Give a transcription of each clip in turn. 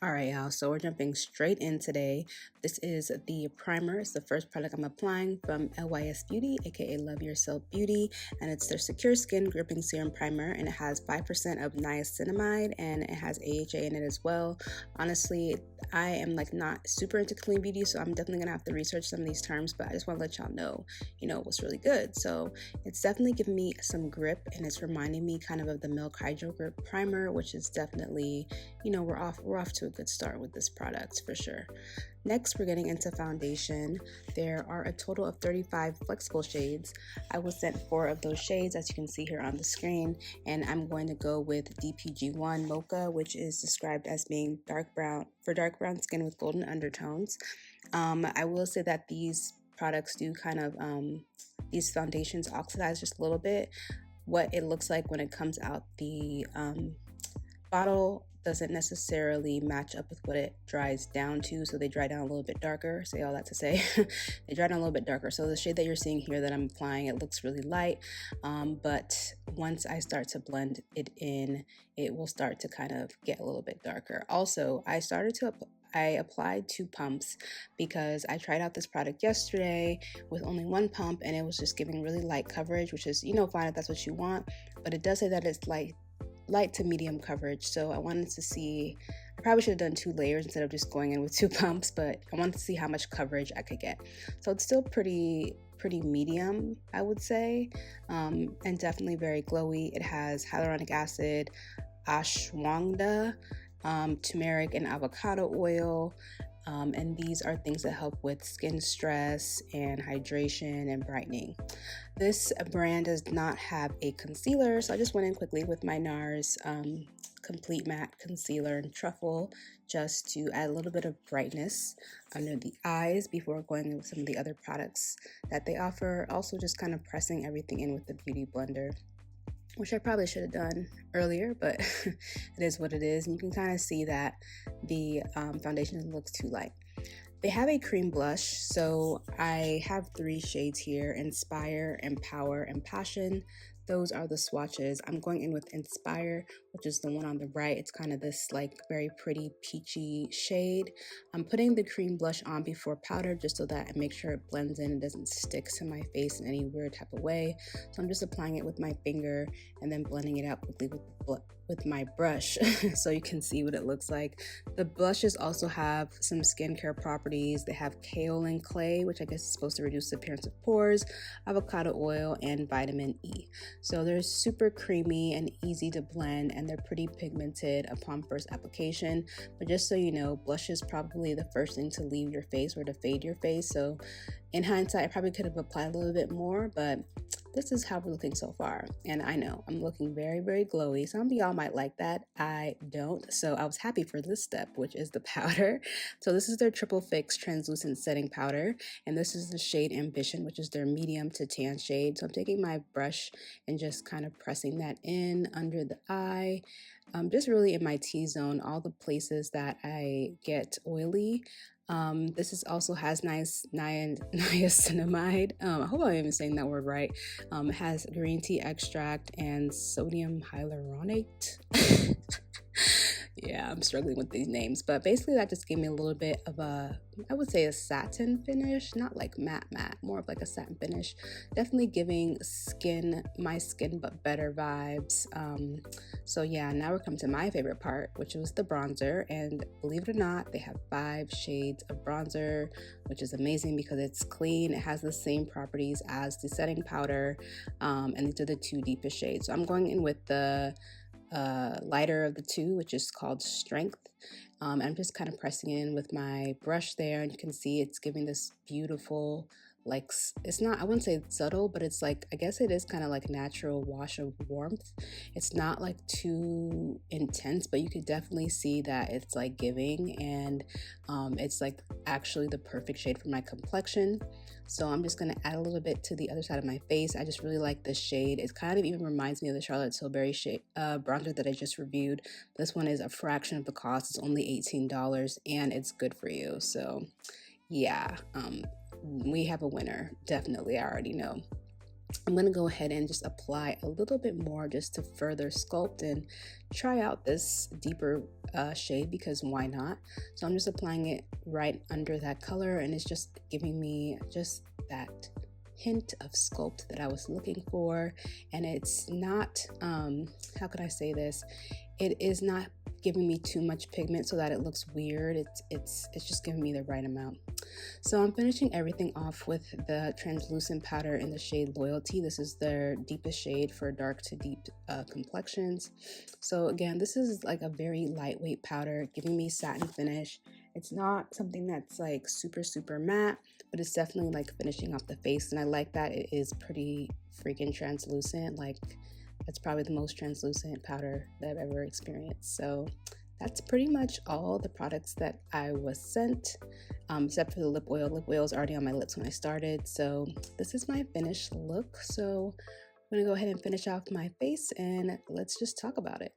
Alright, y'all, so we're jumping straight in today. This is the primer. It's the first product I'm applying from LYS Beauty, aka Love Yourself Beauty, and it's their Secure Skin Gripping Serum Primer, and it has 5% of niacinamide, and it has AHA in it as well. Honestly, I am not super into clean beauty, so I'm definitely gonna have to research some of these terms, but I just want to let y'all know, what's really good. So it's definitely giving me some grip, and it's reminding me kind of the Milk Hydro Grip Primer, which is definitely, we're off to a good start with this product for sure. Next, we're getting into foundation. There are a total of 35 flexible shades. I was sent 4 of those shades, as you can see here on the screen, and I'm going to go with Dpg-1 Mocha, which is described as being dark brown skin with golden undertones. I will say that these products do kind of, these foundations oxidize just a little bit. What it looks like when it comes out the bottle doesn't necessarily match up with what it dries down to, so they dry down a little bit darker. Say all that to say they dry down a little bit darker. So the shade that you're seeing here that I'm applying, it looks really light, but once I start to blend it in, it will start to kind of get a little bit darker. Also, I applied 2 pumps because I tried out this product yesterday with only 1 pump, and it was just giving really light coverage, which is, fine if that's what you want, but it does say that it's light to medium coverage. So I wanted to see, I probably should have done 2 layers instead of just going in with 2 pumps, but I wanted to see how much coverage I could get. So it's still pretty medium, I would say, and definitely very glowy. It has hyaluronic acid, ashwagandha, turmeric, and avocado oil. And these are things that help with skin stress and hydration and brightening. This brand does not have a concealer, so I just went in quickly with my NARS Complete Matte Concealer in Truffle just to add a little bit of brightness under the eyes before going in with some of the other products that they offer. Also just kind of pressing everything in with the Beauty Blender, which I probably should have done earlier, but it is what it is. And you can kind of see that the foundation looks too light. They have a cream blush, so I have 3 shades here: Inspire, Empower, and Passion. Those are the swatches. I'm going in with Inspire, which is the one on the right. It's kind of this very pretty peachy shade. I'm putting the cream blush on before powder just so that I make sure it blends in and doesn't stick to my face in any weird type of way. So I'm just applying it with my finger and then blending it out quickly with my brush so you can see what it looks like. The blushes also have some skincare properties. They have kaolin clay, which I guess is supposed to reduce the appearance of pores, avocado oil, and vitamin E. So they're super creamy and easy to blend, and they're pretty pigmented upon first application. But just so you know, blush is probably the first thing to leave your face or to fade your face. So in hindsight, I probably could have applied a little bit more, but this is how we're looking so far. And I know I'm looking very, very glowy. Some of y'all might like that. I don't. So I was happy for this step, which is the powder. So this is their Triple Fix Translucent Setting Powder. And this is the shade Ambition, which is their medium to tan shade. So I'm taking my brush and just kind of pressing that in under the eye. Just really in my T-zone, all the places that I get oily. This also has niacinamide. I hope I'm even saying that word right. It has green tea extract and sodium hyaluronate. Yeah, I'm struggling with these names, but basically that just gave me a little bit of I would say a satin finish, not like matte, more of like a satin finish. Definitely giving my skin but better vibes. So yeah, now we're coming to my favorite part, which was the bronzer. And believe it or not, they have 5 shades of bronzer, which is amazing because it's clean. It has the same properties as the setting powder, and these are the 2 deepest shades. So I'm going in with the lighter of the 2, which is called Strength. I'm just kind of pressing in with my brush there, and you can see it's giving this beautiful, it's not, I wouldn't say it's subtle, but it's I guess it is kind of like a natural wash of warmth. It's not too intense, but you could definitely see that it's giving, and it's actually the perfect shade for my complexion. So I'm just going to add a little bit to the other side of my face. I just really like this shade. It kind of even reminds me of the Charlotte Tilbury shade bronzer that I just reviewed. This one is a fraction of the cost. It's only $18, and it's good for you. So yeah, we have a winner, definitely. I already know. I'm going to go ahead and just apply a little bit more just to further sculpt and try out this deeper shade, because why not? So I'm just applying it right under that color, and it's just giving me just that hint of sculpt that I was looking for. And it's not, how could I say this? It is not giving me too much pigment so that it looks weird. It's just giving me the right amount. So I'm finishing everything off with the translucent powder in the shade Loyalty. This is their deepest shade for dark to deep complexions. So again, this is like a very lightweight powder, giving me satin finish. It's not something that's like super matte, but it's definitely like finishing off the face, and I like that it is pretty freaking translucent. Like, that's probably the most translucent powder that I've ever experienced. So that's pretty much all the products that I was sent, except for the lip oil. Lip oil is already on my lips when I started. So this is my finished look. So I'm gonna go ahead and finish off my face, and let's just talk about it.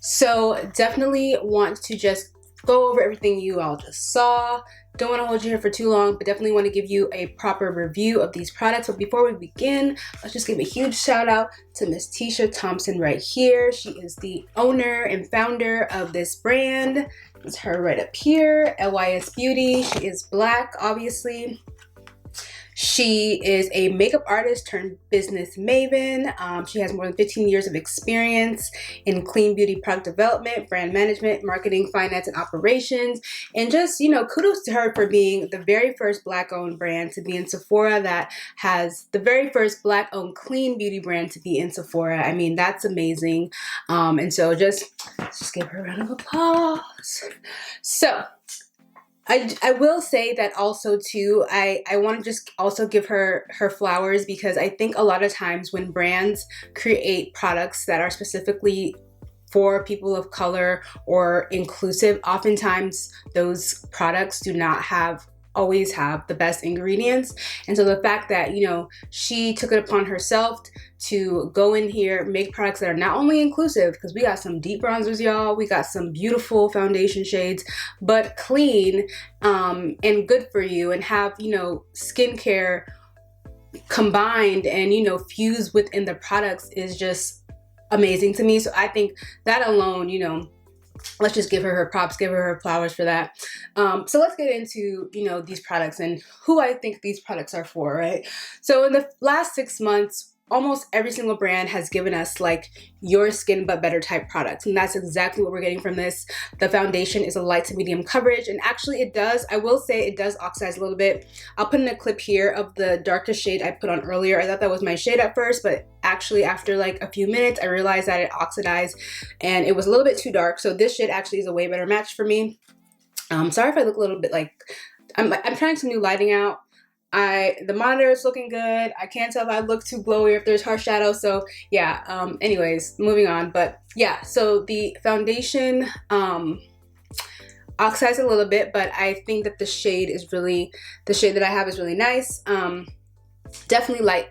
So definitely want to just go over everything you all just saw. Don't want to hold you here for too long, but definitely want to give you a proper review of these products. But before we begin, let's just give a huge shout out to Miss Tisha Thompson right here. She is the owner and founder of this brand. It's her right up here, LYS Beauty. She is Black, obviously. She is a makeup artist turned business maven. She has more than 15 years of experience in clean beauty product development, brand management, marketing, finance, and operations. And just, you know, kudos to her for being the very first Black-owned brand to be in Sephora, that has the very first Black-owned clean beauty brand to be in Sephora. I mean, that's amazing. And so just give her a round of applause. So I will say that also too, I want to just also give her flowers, because I think a lot of times when brands create products that are specifically for people of color or inclusive, oftentimes those products do not always have the best ingredients. And so the fact that, you know, she took it upon herself to go in here, make products that are not only inclusive, because we got some deep bronzers, y'all, we got some beautiful foundation shades, but clean and good for you, and have, you know, skincare combined and, you know, fused within the products is just amazing to me. So I think that alone, you know, let's just give her props, give her flowers for that. So let's get into, you know, these products and who I think these products are for, right? So in the last 6 months, almost every single brand has given us like your skin but better type products, and that's exactly what we're getting from this. The foundation is a light to medium coverage, and actually it does, I will say it does oxidize a little bit. I'll put in a clip here of the darkest shade I put on earlier. I thought that was my shade at first, but actually after like a few minutes I realized that it oxidized and it was a little bit too dark. So this shade actually is a way better match for me. Sorry if I look a little bit like I'm trying some new lighting out. The monitor is looking good. I can't tell if I look too glowy or if there's harsh shadow. So yeah, anyways, moving on. But yeah, so the foundation oxidized a little bit, but I think that the shade that I have is really nice. Definitely light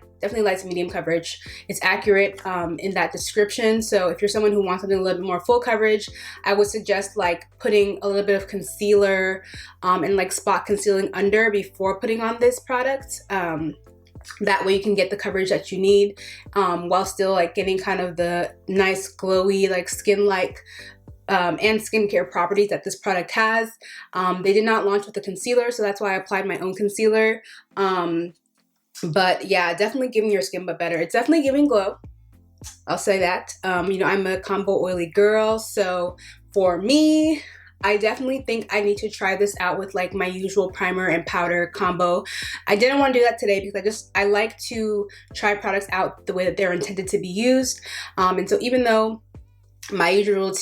to medium coverage. It's accurate in that description. So if you're someone who wants something a little bit more full coverage, I would suggest like putting a little bit of concealer and like spot concealing under before putting on this product. That way you can get the coverage that you need while still like getting kind of the nice glowy like skin-like and skincare properties that this product has. They did not launch with a concealer, so that's why I applied my own concealer. But yeah, definitely giving your skin but better. It's definitely giving glow, I'll say that. You know, I'm a combo oily girl, so for me, I definitely think I need to try this out with like my usual primer and powder combo. I didn't want to do that today because I like to try products out the way that they're intended to be used. And so even though my usual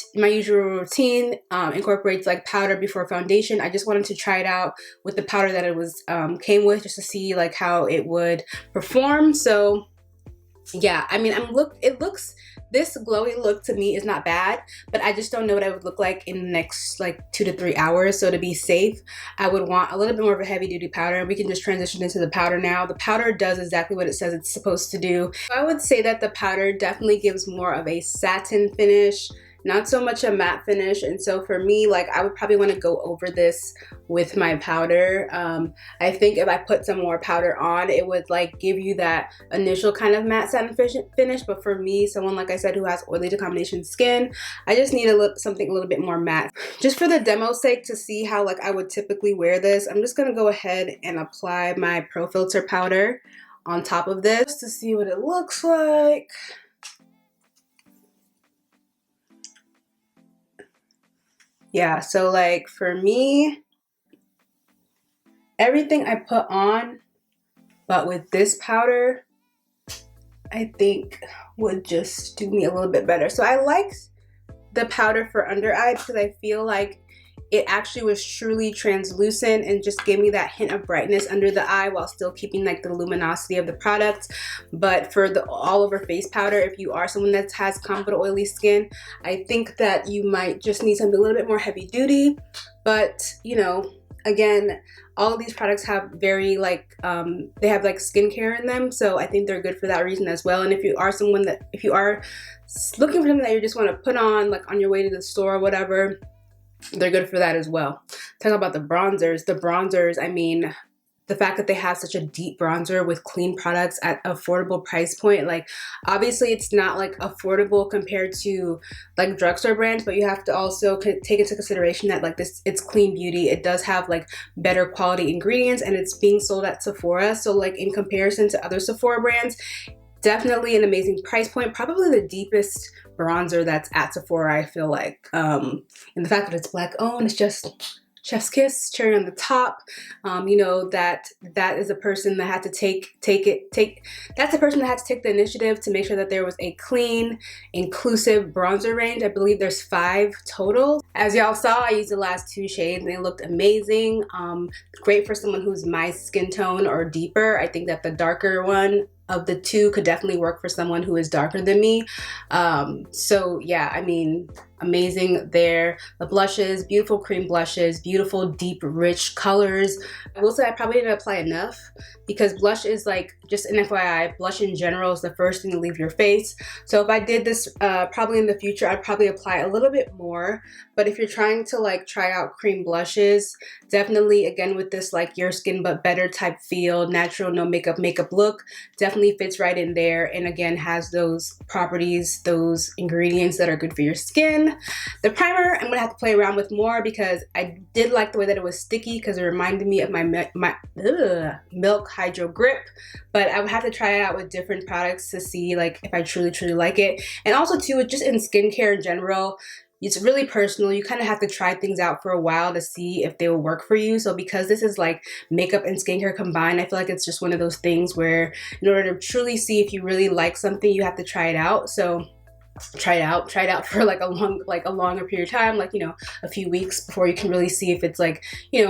routine incorporates like powder before foundation, I just wanted to try it out with the powder that it was came with, just to see like how it would perform. So yeah, I mean, this glowy look to me is not bad, but I just don't know what I would look like in the next like 2 to 3 hours. So to be safe, I would want a little bit more of a heavy duty powder, and we can just transition into the powder now. The powder does exactly what it says it's supposed to do. I would say that the powder definitely gives more of a satin finish. not so much a matte finish. And so for me, like, I would probably want to go over this with my powder. I think if I put some more powder on, it would like give you that initial kind of matte satin finish. But for me, someone like I said who has oily to combination skin, I just need something a little bit more matte. Just for the demo's sake, to see how like I would typically wear this, I'm just gonna go ahead and apply my Pro Filter powder on top of this to see what it looks like. Yeah, so like for me, everything I put on, but with this powder, I think would just do me a little bit better. So I like the powder for under eye because I feel like it actually was truly translucent and just gave me that hint of brightness under the eye while still keeping like the luminosity of the product. But for the all over face powder, if you are someone that has common oily skin, I think that you might just need something a little bit more heavy duty. But you know, again, all of these products have very like they have like skincare in them, so I think they're good for that reason as well. And if you are someone that, if you are looking for something that you just want to put on like on your way to the store or whatever, they're good for that as well. Talking about the bronzers, I mean, the fact that they have such a deep bronzer with clean products at affordable price point, like obviously it's not like affordable compared to like drugstore brands, but you have to also take into consideration that like this, it's clean beauty. It does have like better quality ingredients and it's being sold at Sephora. So like in comparison to other Sephora brands, definitely an amazing price point. Probably the deepest bronzer that's at Sephora, I feel like. And the fact that it's Black owned, it's just chef's kiss, cherry on the top. You know, that is a person that had to that's the person that had to take the initiative to make sure that there was a clean, inclusive bronzer range. I believe there's 5 total. As y'all saw, I used the last 2 shades and they looked amazing. Great for someone who's my skin tone or deeper. I think that the darker one of the 2 could definitely work for someone who is darker than me. So yeah, I mean, amazing there. The blushes, beautiful cream blushes, beautiful deep rich colors. I will say I probably didn't apply enough because blush is like, just an FYI, blush in general is the first thing to leave your face. So if I did this probably in the future, I'd probably apply a little bit more. But if you're trying to like try out cream blushes, definitely again with this like your skin but better type feel, natural no makeup look, definitely fits right in there, and again has those properties, those ingredients that are good for your skin. The primer I'm gonna have to play around with more because I did like the way that it was sticky because it reminded me of my Milk Hydro Grip, but I would have to try it out with different products to see like if I truly like it. And also too, just in skincare in general, it's really personal. You kind of have to try things out for a while to see if they will work for you. So because this is like makeup and skincare combined, I feel like it's just one of those things where in order to truly see if you really like something, you have to try it out. So try it out for like a longer period of time, like, you know, a few weeks before you can really see if it's like, you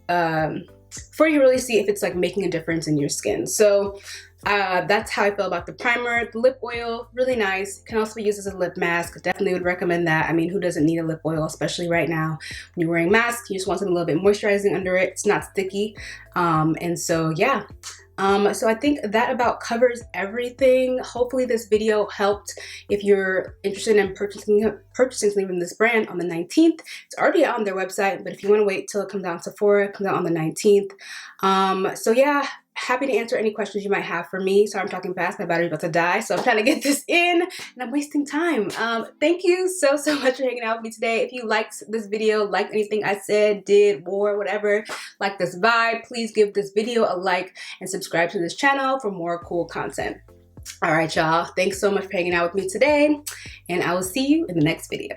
know, before you really see if it's like making a difference in your skin. So that's how I feel about the primer. The lip oil, really nice. Can also be used as a lip mask. Definitely would recommend that. I mean, who doesn't need a lip oil, especially right now when you're wearing masks? You just want something a little bit moisturizing under it. It's not sticky. And so yeah. So I think that about covers everything. Hopefully this video helped. If you're interested in purchasing something from this brand on the 19th, it's already out on their website, but if you want to wait till it comes out on Sephora, it comes out on the 19th. So yeah, happy to answer any questions you might have for me. Sorry I'm talking fast, my battery's about to die, so I'm trying to get this in and I'm wasting time. Thank you so much for hanging out with me today. If you liked this video, liked anything I said, did, wore, whatever, like this vibe, please give this video a like and subscribe to this channel for more cool content. All right, y'all, thanks so much for hanging out with me today, and I will see you in the next video.